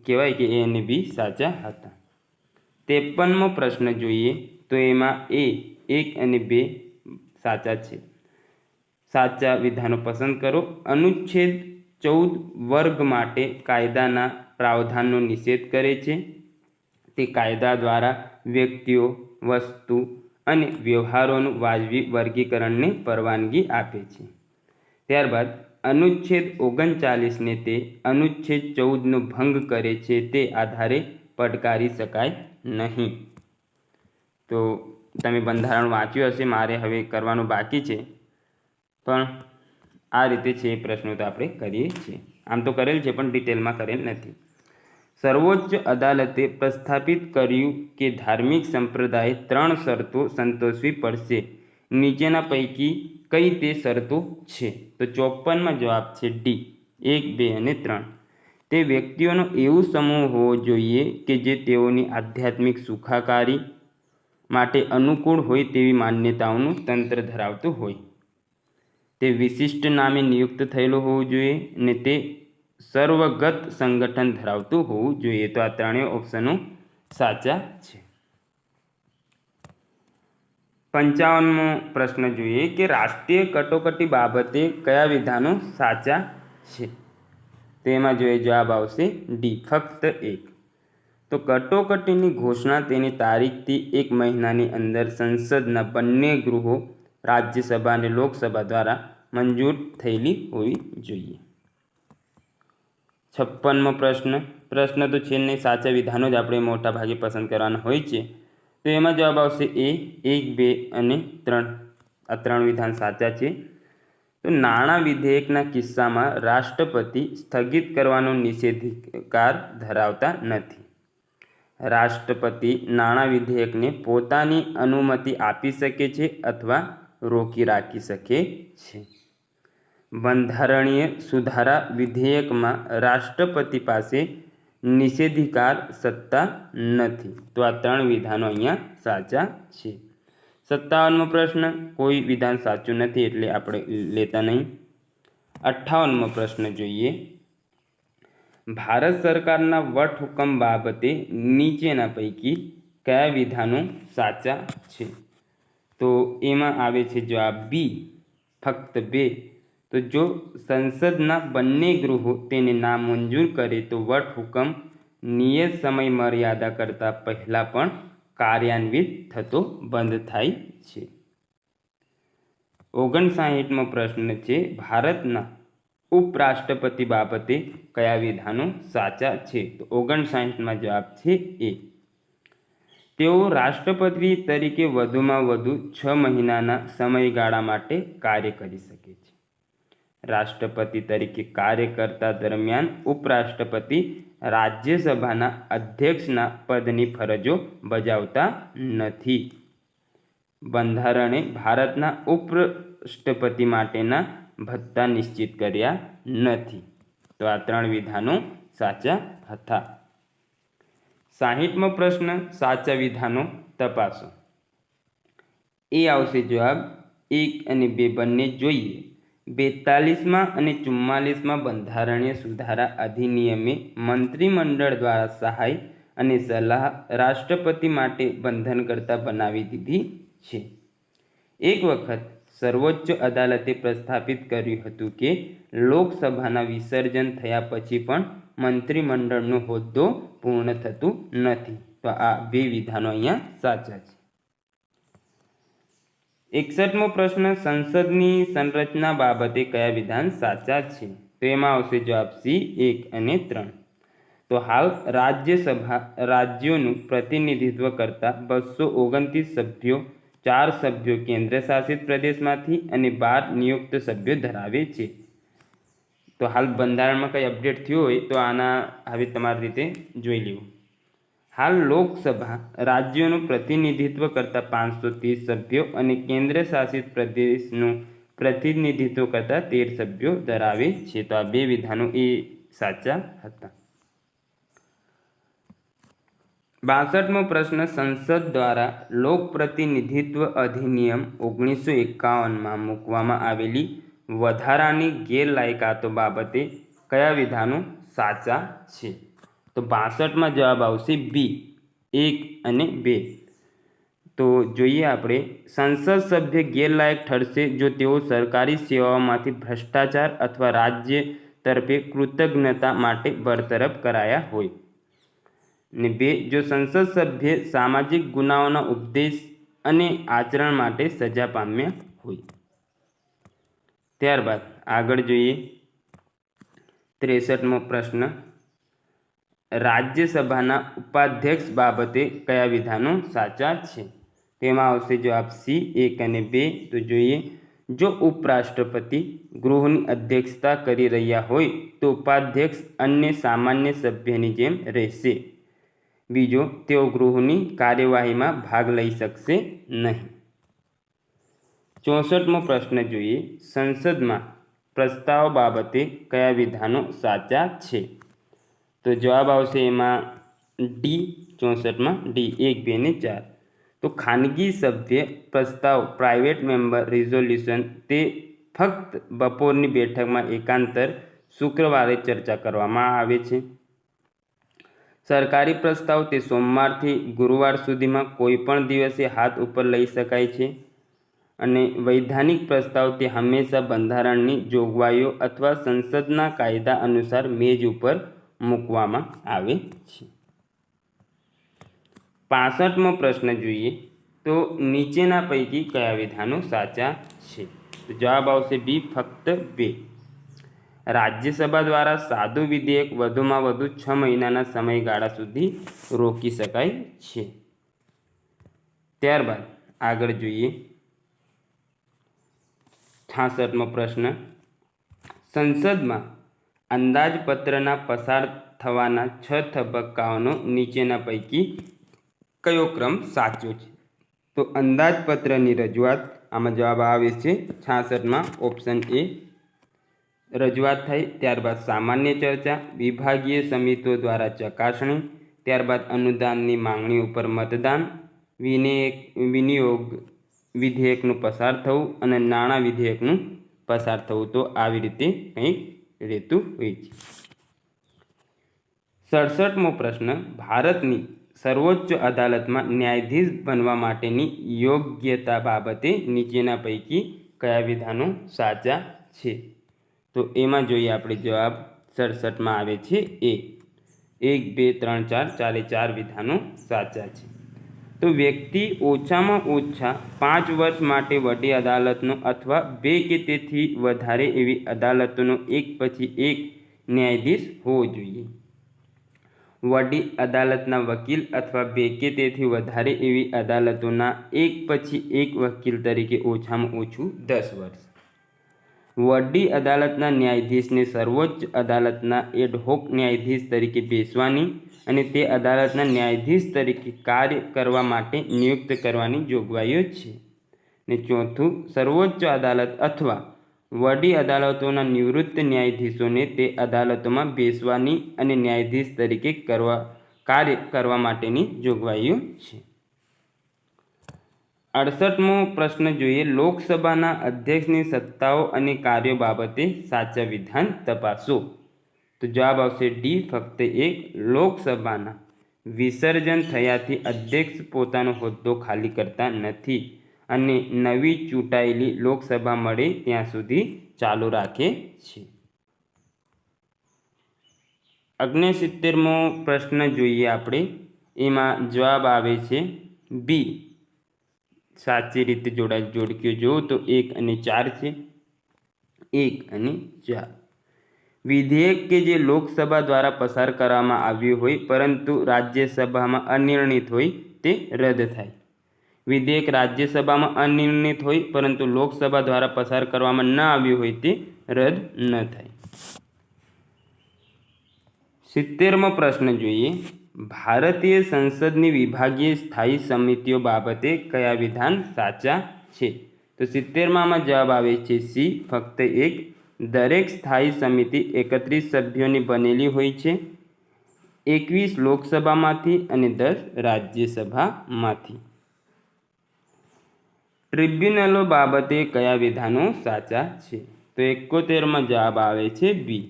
કહેવાય કે એ અને બી સાચા હતા. 53મો પ્રશ્ન જોઈએ તો એમાં એ 1 અને 2 સાચા છે. સાચા વિધાનો પસંદ કરો. અનુચ્છેદ 14 વર્ગ માટે કાયદાના પ્રાવધાનનો નિષેધ કરે છે. તે કાયદા દ્વારા વ્યક્તિઓ, વસ્તુ અને વ્યવહારોનું વાજબી વર્ગીકરણને પરવાનગી આપે છે. ત્યારબાદ અનુચ્છેદ 39ને તે અનુચ્છેદ 14નો ભંગ કરે છે તે આધારે પડકારી શકાય નહીં. તો તમે બંધારણ વાંચ્યું હશે, મારે હવે કરવાનું બાકી છે, પણ આ રીતે છે એ પ્રશ્નો તો આપણે કરીએ છીએ. આમ તો કરેલ છે પણ ડિટેલમાં કરેલ નથી. સર્વોચ્ચ અદાલતે પ્રસ્થાપિત કર્યું કે ધાર્મિક સંપ્રદાય 3 શરતો સંતોષવી પડશે. નીચેના પૈકી કઈ તે શરતો છે? તો 54માં જવાબ છે ડી, 1, 2 અને 3. તે વ્યક્તિઓનો એવું સમૂહ હોવો જોઈએ કે જે તેઓની આધ્યાત્મિક સુખાકારી માટે અનુકૂળ હોય તેવી માન્યતાઓનું તંત્ર ધરાવતું હોય. તે વિશિષ્ટ નામે નિયુક્ત થયેલું હોવું જોઈએ અને તે સર્વગત સંગઠન ધરાવતું હોવું જોઈએ. તો આ ત્રણેય ઓપ્શનો સાચા છે. 55મો પ્રશ્ન જોઈએ કે રાષ્ટ્રીય કટોકટી બાબતે કયા વિધાનો સાચા છે? તેમાં જોઈએ જવાબ આવશે ડી, ફક્ત 1. તો કટોકટીની ઘોષણા તેની તારીખથી 1 મહિનાની અંદર સંસદના બંને ગૃહો, રાજ્યસભા અને લોકસભા દ્વારા મંજૂર થયેલી હોવી જોઈએ. 56મો પ્રશ્ન તો છે નહીં, સાચા વિધાનો જ આપણે મોટા ભાગે પસંદ કરવાના હોય છે. તો એમાં જવાબ આવશે એ, 1, 2 અને 3. આ 3 વિધાન સાચા છે. તો નાણાં વિધેયકના કિસ્સામાં રાષ્ટ્રપતિ સ્થગિત કરવાનો નિષેધાધિકાર ધરાવતા નથી. રાષ્ટ્રપતિ નાણાં વિધેયકને પોતાની અનુમતિ આપી શકે છે અથવા રોકી રાખી શકે છે. બંધારણીય સુધારા વિધેયકમાં રાષ્ટ્રપતિ પાસે નિષેધાધિકાર સત્તા નથી. તો આ 3 વિધાનો અહીંયા સાચા છે. 57મો પ્રશ્ન, કોઈ વિધાન સાચું નથી એટલે આપણે લેતા નહીં. 58મો પ્રશ્ન જોઈએ, ભારત સરકારના વટહુકમ બાબતે નીચેના પૈકી કયા વિધાનો સાચા છે? તો એમાં આવે છે જવાબ બી, ફક્ત 2. તો જો સંસદના બંને ગૃહો તેને નામંજૂર કરે તો વટહુકમ નિયત સમય મર્યાદા કરતાં પહેલાં પણ કાર્યાન્વિત થતો બંધ થાય છે. 59મો પ્રશ્ન છે, ભારતના ઉપરાષ્ટ્રપતિ બાબતે કયા વિધાનો સાચા છે? તો 59માં જવાબ છે એ. તેઓ રાષ્ટ્રપતિ તરીકે વધુમાં વધુ 6 મહિનાના સમયગાળા માટે કાર્ય કરી શકે છે. રાષ્ટ્રપતિ તરીકે કાર્ય કરતા દરમિયાન ઉપરાષ્ટ્રપતિ રાજ્યસભાના અધ્યક્ષના પદની ફરજો બજાવતા નથી. બંધારણે ભારતના ઉપરાષ્ટ્રપતિ માટેના ભથ્થા નિશ્ચિત કર્યા નથી. તો આ 3 વિધાનો સાચા હતા. 60મો પ્રશ્ન, સાચા વિધાનો તપાસો. એ આવશે જવાબ 1 અને 2 બંને જોઈએ. 42માં અને 44માં બંધારણીય સુધારા અધિનિયમે મંત્રીમંડળ દ્વારા સહાય અને સલાહ રાષ્ટ્રપતિ માટે બંધનકર્તા બનાવી દીધી છે. એક વખત સર્વોચ્ચ અદાલતે પ્રસ્થાપિત કર્યું હતું કે લોકસભાના વિસર્જન થયા પછી પણ મંત્રીમંડળનો હોદ્દો પૂર્ણ થતું નથી. તો આ 2 વિધાનો અહીંયા સાચા છે. 61મો પ્રશ્ન, સંસદની સંરચના બાબતે કયા વિધાન સાચા છે? તો એમાં આવશે જવાબ સી 1 અને 3. તો હાલ રાજ્યસભા રાજ્યોનું પ્રતિનિધિત્વ કરતા 229 સભ્યો, 4 સભ્યો કેન્દ્ર શાસિત પ્રદેશમાંથી અને 12 નિયુક્ત સભ્યો ધરાવે છે. તો હાલ બંધારણમાં કંઈ અપડેટ થયું હોય તો આના હવે તમારી રીતે જોઈ લેવું. હાલ લોકસભા રાજ્યોનું પ્રતિનિધિત્વ કરતા 530 સભ્યો અને કેન્દ્ર શાસિત પ્રદેશનું પ્રતિનિધિત્વ કરતા 13 સભ્યો ધરાવે છે. તો આ 2 વિધાનો એ સાચા હતા. 62મો પ્રશ્ન, સંસદ દ્વારા લોક પ્રતિનિધિત્વ અધિનિયમ 1951માં મૂકવામાં આવેલી વધારાની ગેરલાયકાતો બાબતે કયા વિધાનો સાચા છે? તો 62માં જવાબ આવશે બી 1 અને 2. તો જોઈએ આપણે, સંસદ સભ્ય ગેરલાયક ઠરશે જો તેઓ સરકારી સેવાઓમાંથી ભ્રષ્ટાચાર અથવા રાજ્ય તરફે કૃતજ્ઞતા માટે બરતરફ કરાયા હોય. અને 2, જો સંસદ સભ્ય સામાજિક ગુનાઓના ઉપદેશ અને આચરણ માટે સજા પામ્યા હોય. ત્યારબાદ આગળ જોઈએ 63મો પ્રશ્ન, રાજ્યસભાના ઉપાધ્યક્ષ બાબતે કયા વિધાનો સાચા છે? તેમાં આવશે જવાબ સી 1 અને 2. તો જોઈએ, જો ઉપરાષ્ટ્રપતિ ગૃહની અધ્યક્ષતા કરી રહ્યા હોય તો ઉપાધ્યક્ષ અન્ય સામાન્ય સભ્યની જેમ રહેશે. બીજો, તેઓ ગૃહની કાર્યવાહીમાં ભાગ લઈ શકશે નહીં. 64મો પ્રશ્ન જોઈએ, સંસદમાં પ્રસ્તાવ બાબતે કયા વિધાનો સાચા છે? તો જવાબ આવશે એમાં ડી 64માં ડી 1, 2 અને 4. તો ખાનગી સભ્ય પ્રસ્તાવ પ્રાઇવેટ મેમ્બર રિઝોલ્યુશન તે ફક્ત બપોરની બેઠકમાં એકાંતર શુક્રવારે ચર્ચા કરવામાં આવે છે. સરકારી પ્રસ્તાવ તે સોમવારથી ગુરુવાર સુધીમાં કોઈ પણ દિવસે હાથ ઉપર લઈ શકાય છે. અને વૈધાનિક પ્રસ્તાવ તે હંમેશા બંધારણની જોગવાઈઓ અથવા સંસદના કાયદા અનુસાર મેજ ઉપર મૂકવામાં આવે છે. 65મો પ્રશ્ન જોઈએ, તો નીચેના પૈકી કયા વિધાનો સાચા છે? તો જવાબ આવશે બી ફક્ત 2. રાજ્યસભા દ્વારા સાદું વિધેયક વધુમાં વધુ 6 મહિનાના સમયગાળા સુધી રોકી શકાય છે. ત્યારબાદ આગળ જોઈએ 66મો પ્રશ્ન, સંસદમાં અંદાજપત્રના પસાર થવાના 6 તબક્કાઓનો નીચેના પૈકી કયો ક્રમ સાચો છે? તો અંદાજપત્રની રજૂઆત, આમાં જવાબ આવે છે 66માં ઓપ્શન એ, રજૂઆત થઈ. ત્યારબાદ સામાન્ય ચર્ચા, વિભાગીય સમિતિઓ દ્વારા ચકાસણી, ત્યારબાદ અનુદાનની માંગણી ઉપર મતદાન, વિનિયોગ વિધેયકનું પસાર થવું અને નાણાં વિધેયકનું પસાર થવું. તો આવી રીતે કંઈક રહેતું હોય છે. 67મો પ્રશ્ન, ભારતની સર્વોચ્ચ અદાલતમાં ન્યાયાધીશ બનવા માટેની યોગ્યતા બાબતે નીચેના પૈકી કયા વિધાનો સાચા છે? તો એમાં જોઈએ આપણે જવાબ 67માં આવે છે એ 1, 2, 3, 4 ચાલે 4 વિધાનો સાચા છે. તો વ્યક્તિ ઓછામાં ઓછા 5 વર્ષ માટે વડી અદાલતનો અથવા 2 કે તેથી વધારે એવી અદાલતોનો એક પછી એક ન્યાયાધીશ હોવો જોઈએ. વડી અદાલતના વકીલ અથવા 2 કે તેથી વધારે એવી અદાલતોના એક પછી એક વકીલ તરીકે ઓછામાં ઓછું 10 વર્ષ. વડી અદાલતના ન્યાયાધીશને સર્વોચ્ચ અદાલતના એડહોક ન્યાયાધીશ તરીકે બેસવાની અને તે અદાલતના ન્યાયાધીશ તરીકે કાર્ય કરવા માટે નિયુક્ત કરવાની જોગવાઈઓ છે. ને ચોથું, સર્વોચ્ચ અદાલત અથવા વડી અદાલતોના નિવૃત્ત ન્યાયાધીશોને તે અદાલતોમાં બેસવાની અને ન્યાયાધીશ તરીકે કાર્ય કરવા માટેની જોગવાઈઓ છે. 68મો પ્રશ્ન જોઈએ. લોકસભાના અધ્યક્ષની સત્તાઓ અને કાર્યો બાબતે સાચા વિધાન તપાસો. તો જવાબ આવશે ડી, ફક્ત એક. લોકસભાના વિસર્જન થયાથી અધ્યક્ષ પોતાનો હોદ્દો ખાલી કરતા નથી અને નવી ચૂંટાયેલી લોકસભા મળે ત્યાં સુધી ચાલુ રાખે છે. 69મો પ્રશ્ન જોઈએ આપણે. એમાં જવાબ આવે છે બી. સાચી રીતે જોડકીઓ જુઓ તો 1 અને 4 છે. 1 અને 4. વિધેયક કે જે લોકસભા દ્વારા પસાર કરવામાં આવ્યું હોય પરંતુ રાજ્યસભામાં અનિર્ણિત હોય તે રદ થાય. વિધેયક રાજ્યસભામાં અનિર્ણિત હોય પરંતુ લોકસભા દ્વારા પસાર કરવામાં ન આવ્યું હોય તે રદ ન થાય. 70મો પ્રશ્ન જોઈએ. ભારતીય સંસદની વિભાગીય સ્થાયી સમિતિઓ બાબતે કયા વિધાન સાચા છે? તો 70માં જવાબ આવે છે સી, ફક્ત એક. દરેક સ્થાયી સમિતિ 31 સભ્યોની બનેલી હોય છે, 21 લોકસભામાંથી અને 10 રાજ્યસભામાંથી. ટ્રિબ્યુનલો બાબતે કયા વિધાનો સાચા છે? તો 71માં જવાબ આવે છે બી,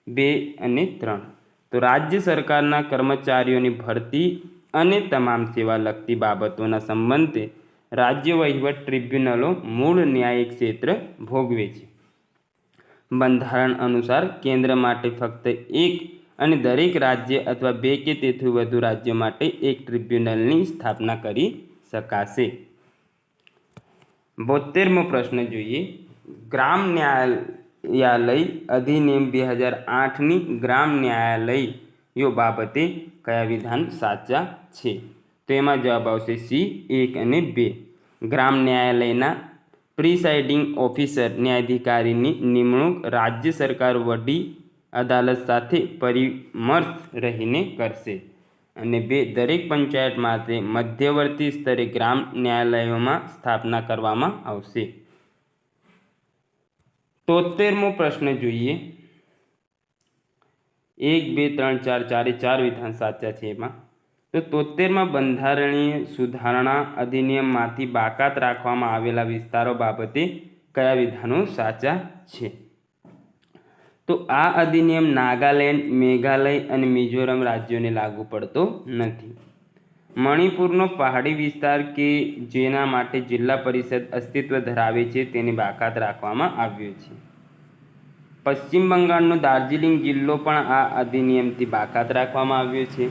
2 અને 3. તો રાજ્ય સરકારના કર્મચારીઓની ભરતી અને તમામ સેવા લગતી બાબતોના સંબંધે રાજ્ય વહીવટ ટ્રિબ્યુનલો મૂળ ન્યાયિક ક્ષેત્ર ભોગવે છે. બંધારણ અનુસાર કેન્દ્ર માટે ફક્ત એક અને દરેક રાજ્ય અથવા 2 કે તેથી વધુ રાજ્યો માટે એક ટ્રિબ્યુનલની સ્થાપના કરી શકાશે. 72મો પ્રશ્ન જોઈએ. ગ્રામ ન્યાયાલય અધિનિયમ 2008ની ગ્રામ ન્યાયાલયો બાબતે કયા વિધાન સાચા છે? તો એમાં જવાબ આવશે સી, 1 અને 2. ગ્રામ ન્યાયાલયના પ્રિસાઇડિંગ ઓફિસર ન્યાયાધિકારીની નિમણૂક રાજ્ય સરકાર વડી અદાલત સાથે પરામર્શ રહીને કરશે. અને 2, દરેક પંચાયત માટે મધ્યવર્તી સ્તરે ગ્રામ ન્યાયાલયોમાં સ્થાપના કરવામાં આવશે. 73મો પ્રશ્ન જોઈએ. 1, 2, 3, 4, 4 વિધાન સાચા છે. એમાં તો 73માં બંધારણીય સુધારણા અધિનિયમમાંથી બાકાત રાખવામાં આવેલા વિસ્તારો બાબતે કયા વિધાનો સાચા છે? તો આ અધિનિયમ નાગાલેન્ડ, મેઘાલય અને મિઝોરમ રાજ્યોને લાગુ પડતો નથી. મણિપુરનો પહાડી વિસ્તાર કે જેના માટે જિલ્લા પરિષદ અસ્તિત્વ ધરાવે છે તેને બાકાત રાખવામાં આવ્યો છે. પશ્ચિમ બંગાળનો દાર્જિલિંગ જિલ્લો પણ આ અધિનિયમથી બાકાત રાખવામાં આવ્યો છે.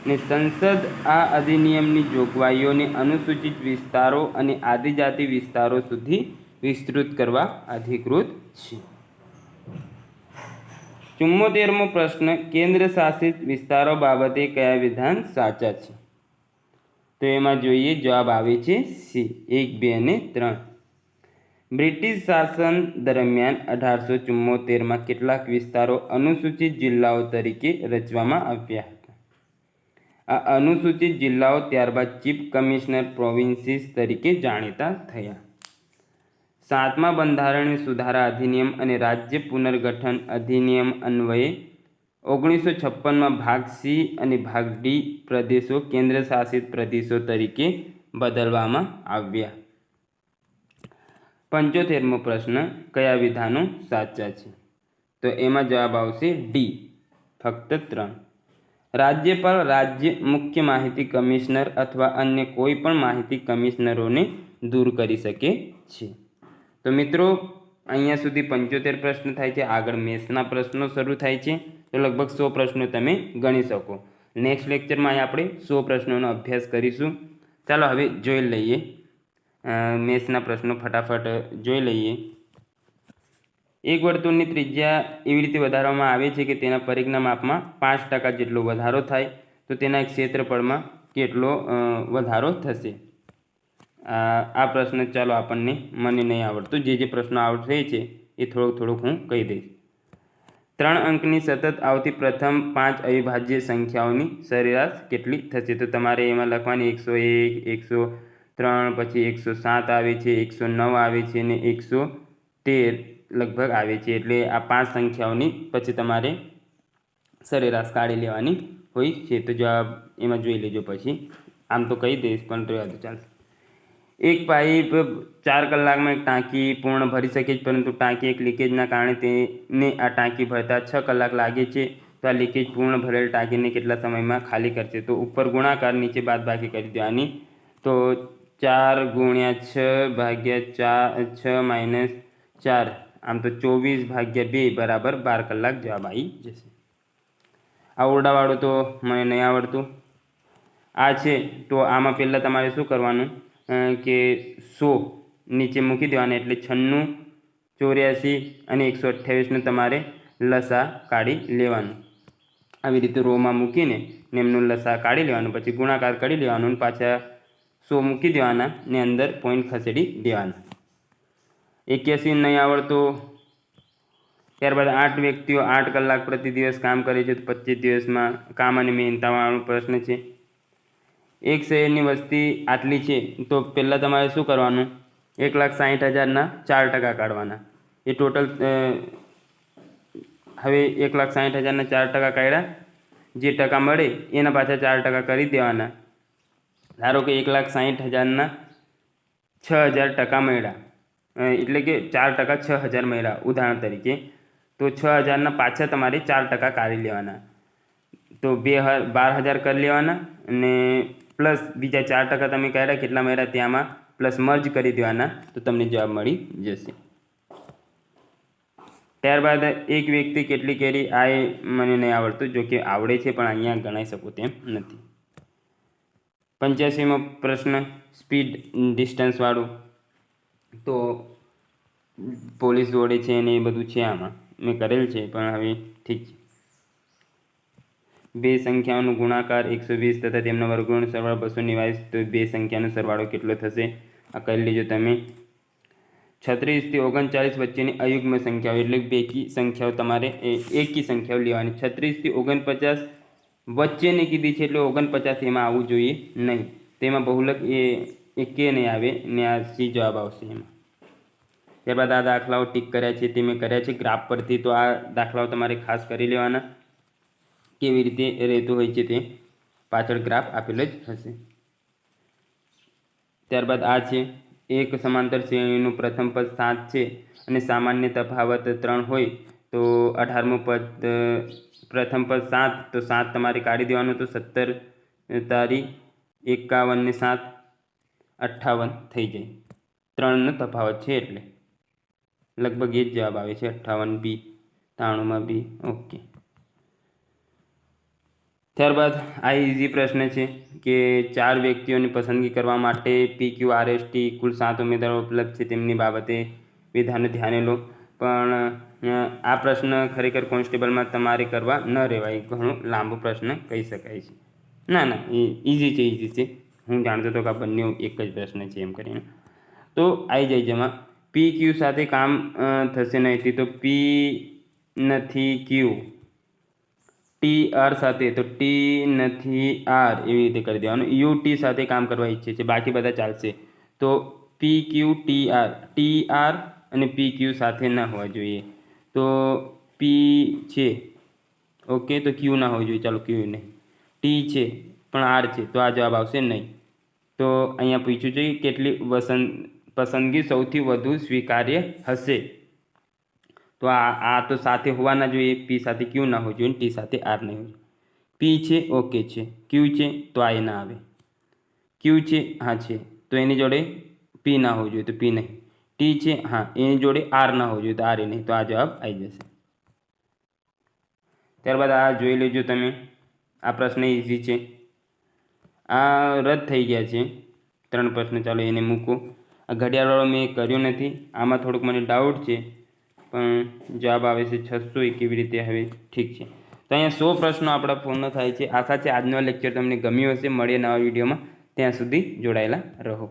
ને સંસદ આ અધિનિયમની જોગવાઈઓને અનુસૂચિત વિસ્તારો અને આદિજાતિ વિસ્તારો સુધી વિસ્તૃત કરવા અધિકૃત છે. 74મો પ્રશ્ન. કેન્દ્ર શાસિત વિસ્તારો બાબતે કયા વિધાન સાચા છે? તો એમાં જોઈએ જવાબ આવે છે સી, 1, 2 અને 3. બ્રિટિશ શાસન દરમિયાન 1874માં કેટલાક વિસ્તારો અનુસૂચિત જિલ્લાઓ તરીકે રચવામાં આવ્યા હતા. આ અનુસૂચિત જિલ્લાઓ ત્યારબાદ ચીફ કમિશનર પ્રોવિન્સીસ તરીકે જાણીતા થયા. 7મા બંધારણીય સુધારા અધિનિયમ અને રાજ્ય પુનર્ગઠન અધિનિયમ અન્વયે 1956માં ભાગ સી અને ભાગ ડી પ્રદેશો કેન્દ્ર શાસિત પ્રદેશો તરીકે બદલવામાં આવ્યા. 75મો પ્રશ્ન. કયા વિધાનો સાચા છે? તો એમાં જવાબ આવશે ડી, ફક્ત 3. રાજ્યપાલ રાજ્ય મુખ્ય માહિતી કમિશનર અથવા અન્ય કોઈ પણ માહિતી કમિશનરોને દૂર કરી શકે છે. તો મિત્રો અહીંયા સુધી 75 પ્રશ્ન થાય છે. આગળ મેથ્સના પ્રશ્નો શરૂ થાય છે. તો લગભગ 100 પ્રશ્નો તમે ગણી શકો. નેક્સ્ટ લેક્ચરમાં આપણે 100 પ્રશ્નોનો અભ્યાસ કરીશું. ચાલો હવે જોઈ લઈએ મેથ્સના પ્રશ્નો ફટાફટ જોઈ લઈએ. એક વર્તુળની ત્રિજ્યા એવી રીતે વધારવામાં આવે છે કે તેના પરિઘના માપમાં 5% જેટલો વધારો થાય તો તેના ક્ષેત્રફળમાં કેટલો વધારો થશે? આ પ્રશ્ન ચાલો આપણને મને નહીં આવડતું, જે પ્રશ્નો આવડશે છે એ થોડુંક હું કહી દઈશ. 3 અંકની સતત આવતી પ્રથમ 5 અવિભાજ્ય સંખ્યાઓની સરેરાશ કેટલી થશે? તો તમારે એમાં લખવાની 101, 3, પછી 107 આવે છે, 109 આવે છે અને 113 લગભગ આવે છે. એટલે આ 5 સંખ્યાઓની પછી તમારે સરેરાશ કાઢી લેવાની હોય છે. તો જવાબ એમાં જોઈ લેજો. પછી આમ તો કહી દઈશ પણ તો યાદ ચાલશે. એક પાઇપ 4 કલાકમાં એક ટાંકી પૂર્ણ ભરી શકે છે, પરંતુ ટાંકી એક લીકેજના કારણે તેને આ ટાંકી ભરતા 6 કલાક લાગે છે. તો આ લીકેજ પૂર્ણ ભરેલ ટાંકીને કેટલા સમયમાં ખાલી કરશે? તો ઉપર ગુણાકાર, નીચે બાદબાકી કરી દેવાની. તો 4 × 6 ભાગ્યા 6 - 4, આમ તો 24/2 બરાબર 12 કલાક જવાબ આવી જશે. આ ઓરડાવાળું તો મને નહીં આવડતું. આ છે તો આમાં પહેલાં તમારે શું કરવાનું કે 100 નીચે મૂકી દેવાના, એટલે 96, 84 અને 128નું તમારે લસા કાઢી લેવાનું. આવી રીતે રોમાં મૂકીને એમનું લસા કાઢી લેવાનું, પછી ગુણાકાર કરી લેવાનું, પાછા 100 મૂકી દેવાના ને અંદર પોઈન્ટ ખસેડી દેવાના. 81 નહીં આવડતો. ત્યારબાદ 8 વ્યક્તિઓ 8 કલાક પ્રતિ દિવસ કામ કરે છે, તો 25 દિવસમાં કામ અને મહેનતાવાળો પ્રશ્ન છે. એક શહેરની વસ્તી આટલી છે, તો પહેલાં તમારે શું કરવાનું? 1,60,000ના 4% કાઢવાના. એ ટોટલ હવે 1,60,000ના 4% કાઢ્યા, જે ટકા મળે એના પાછા 4% કરી દેવાના. ધારો કે 1,60,000ના 6,000 ટકા મળ્યા, એટલે કે 4% 6,000 મળ્યા ઉદાહરણ તરીકે. તો 6,000ના પાછા તમારે 4% કાઢી લેવાના. તો 12,000 કરી લેવાના અને પ્લસ બીજા 4% તમે કાઢ્યા, કેટલા મળ્યા ત્યાંમાં પ્લસ મર્જ કરી દેવાના, તો તમને જવાબ મળી જશે. ત્યારબાદ એક વ્યક્તિ કેટલી કેરી? આ મને નહીં આવડતું, જો કે આવડે છે પણ અહીંયા ગણાઈ શકું તેમ નથી. 85મો પ્રશ્ન સ્પીડ ડિસ્ટન્સવાળું. તો પોલીસ દોડે છે અને એ બધું છે, આમાં મેં કરેલ છે પણ હવે ઠીક છે. બે સંખ્યાઓનો ગુણાકાર 120 તથા તેમના વર્ગોનો સરવાળો 229, તો બે સંખ્યાનો સરવાળો કેટલો થશે? આ કરી લેજો તમે. 36 થી 39 વચ્ચેની અયુગ્મ સંખ્યાઓ એટલે બેકી સંખ્યાઓ તમારે એકી સંખ્યાઓ લેવાની. 36 થી 49 વચ્ચેની કીધી છે, એટલે 49 એમાં આવવું જોઈએ નહીં. તેમાં બહુલક એ કે નહીં આવે ને આ સી જવાબ આવશે એમાં. ત્યારબાદ આ દાખલાઓ ટીક કર્યા છે તે મેં કર્યા છે ગ્રાફ પરથી, તો આ દાખલાઓ તમારે ખાસ કરી લેવાના. કેવી રીતે રહેતું હોય છે તે પાછળ ગ્રાફ આપેલો જ હશે. ત્યારબાદ આ છે એક સમાંતર શ્રેણીનું પ્રથમ પદ 7 છે અને સામાન્ય તફાવત 3 હોય, તો 18મું પદ પ્રથમ પદ 7, તો 7 તમારે કાઢી દેવાનું. તો 17 તારી 51 ને 7 58 થઈ જાય. 3નો તફાવત છે એટલે લગભગ એ જ જવાબ આવે છે 58B, 93માં B. ઓકે. ત્યારબાદ આ ઇઝી પ્રશ્ન છે કે 4 વ્યક્તિઓની પસંદગી કરવા માટે PQRST કુલ 7 ઉમેદવારો ઉપલબ્ધ છે, તેમની બાબતે વિધાનો ધ્યાને લો. પણ આ પ્રશ્ન ખરેખર કોન્સ્ટેબલમાં તમારે કરવા ન રહેવાય, ઘણો લાંબો પ્રશ્ન કહી શકાય છે. ના એ ઇઝી છે. હું જાણતો હતો કે આ બંને એક જ પ્રશ્ન છે એમ કરીને. તો આવી જાય જેમાં PQ સાથે કામ થશે નહીં, તો P નથી Q. TR સાથે, તો T નથી R, એવી રીતે કરી દેવાનું. UT સાથે કામ કરવા ઈચ્છે છે, બાકી બધા ચાલશે. તો PQ TR અને PQ સાથે ના હોવા જોઈએ. તો P છે ઓકે, તો Q ના હોવું જોઈએ. ચાલો Q નહીં. T છે પણ R છે, તો આ જવાબ આવશે નહીં. તો અહીંયા પૂછ્યું છે કેટલી પસંદગી સૌથી વધુ સ્વીકાર્ય હશે? તો આ તો સાથે હોવાના જોઈએ. P સાથે Q ના હોવું જોઈએ, T સાથે R નહીં હોય. P છે ઓકે છે, Q છે તો આ ના આવે. Q છે હા છે, તો એની જોડે P ના હોવું જોઈએ, તો P નહીં. T છે હા, એની જોડે R ના હોવું જોઈએ, તો R નહીં. તો આ જવાબ આવી જશે. ત્યારબાદ આ જોઈ લેજો તમે. આ પ્રશ્ન ઇઝી છે. આ રદ થઈ ગયા છે 3 પ્રશ્ન. ચાલો એને મૂકો. આ ઘડિયાળવાળો મેં કર્યો નથી, આમાં થોડુંક મને ડાઉટ છે, પણ જવાબ આવે છે 600. કેવી રીતે? હવે ઠીક છે. તો અહીંયા 100 પ્રશ્નો આપણા પૂર્ણ થાય છે. આશા છે આજનો લેક્ચર તમને ગમ્યો હશે. મળીએ નવા વિડીયોમાં. ત્યાં સુધી જોડાયેલા રહો.